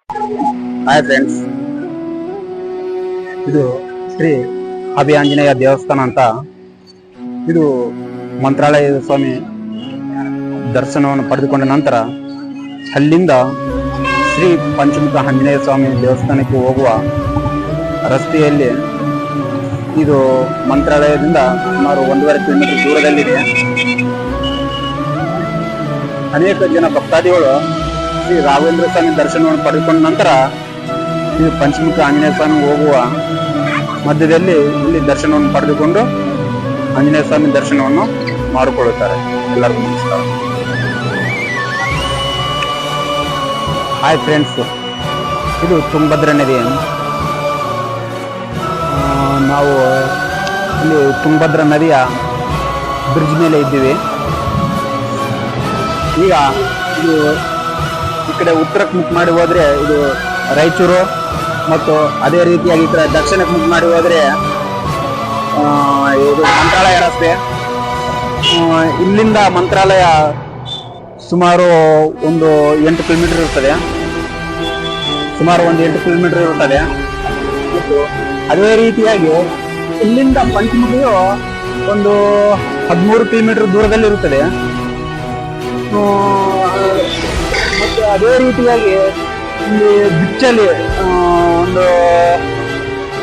Hi friends, ಇದು ಶ್ರೀ ಅಭಿ ಆಂಜನೇಯ ದೇವಸ್ಥಾನ ಅಂತ. ಇದು ಮಂತ್ರಾಲಯದ ಸ್ವಾಮಿ ದರ್ಶನವನ್ನು ಪಡೆದುಕೊಂಡ ನಂತರ ಅಲ್ಲಿಂದ ಶ್ರೀ ಪಂಚಮುಖ ಆಂಜನೇಯ ಸ್ವಾಮಿ ದೇವಸ್ಥಾನಕ್ಕೆ ಹೋಗುವ ರಸ್ತೆಯಲ್ಲಿ ಇದು ಮಂತ್ರಾಲಯದಿಂದ ಸುಮಾರು 1.5 ಕಿಲೋಮೀಟರ್ ದೂರದಲ್ಲಿದೆ. ಅನೇಕ ಜನ ಭಕ್ತಾದಿಗಳು ಶ್ರೀ ರಾಘವೇಂದ್ರ ಸ್ವಾಮಿ ದರ್ಶನವನ್ನು ಪಡೆದುಕೊಂಡ ನಂತರ ಇದು ಪಂಚಮುಖ ಆಂಜನೇಯ ಸ್ವಾಮಿ ಹೋಗುವ ಮಧ್ಯದಲ್ಲಿ ಇಲ್ಲಿ ದರ್ಶನವನ್ನು ಪಡೆದುಕೊಂಡು ಆಂಜನೇಯ ಸ್ವಾಮಿ ದರ್ಶನವನ್ನು ಮಾಡಿಕೊಳ್ಳುತ್ತಾರೆ. ಎಲ್ಲರಿಗೂ ನಮಸ್ಕಾರ. ಹಾಯ್ ಫ್ರೆಂಡ್ಸ್, ಇದು ತುಂಗಭದ್ರಾ ನದಿ. ನಾವು ಇಲ್ಲಿ ತುಂಗಭದ್ರಾ ನದಿಯ ಬ್ರಿಡ್ಜ್ ಮೇಲೆ ಇದ್ದೀವಿ. ಈಗ ಇದು ಈ ಕಡೆ ಉತ್ತರಕ್ಕೆ ಮುಖ ಮಾಡಿ ಹೋದ್ರೆ ಇದು ರಾಯಚೂರು, ಮತ್ತು ಅದೇ ರೀತಿಯಾಗಿ ಈ ಕಡೆ ದಕ್ಷಿಣಕ್ಕೆ ಮುಖ ಮಾಡಿ ಹೋದ್ರೆ ಇದು ಮಂತ್ರಾಲಯ ರಸ್ತೆ. ಇಲ್ಲಿಂದ ಮಂತ್ರಾಲಯ ಸುಮಾರು ಒಂದು 8 ಕಿಲೋಮೀಟರ್ ಇರ್ತದೆ. ಮತ್ತು ಅದೇ ರೀತಿಯಾಗಿ ಇಲ್ಲಿಂದ ಪಂಚಮುಖಿಯು ಒಂದು 13 ಕಿಲೋಮೀಟರ್ ದೂರದಲ್ಲಿ ಇರುತ್ತದೆ. ಮತ್ತು ಅದೇ ರೀತಿಯಾಗಿ ಇಲ್ಲಿ ಬಿಚ್ಚಲಿ ಒಂದು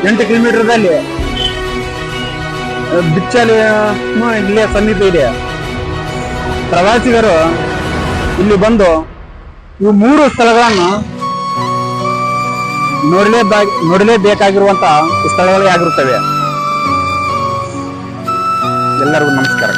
8 ಕಿಲೋಮೀಟರ್ದಲ್ಲಿ ಬಿಚ್ಚಲಿ ಇಲ್ಲೇ ಸಮೀಪ ಇದೆ. ಪ್ರವಾಸಿಗರು ಇಲ್ಲಿ ಬಂದು ಇವು 3 ಸ್ಥಳಗಳನ್ನು ನೋಡಲೇಬೇಕಾಗಿರುವಂತಹ ಸ್ಥಳಗಳೇ ಆಗಿರುತ್ತವೆ. ಎಲ್ಲರಿಗೂ ನಮಸ್ಕಾರ.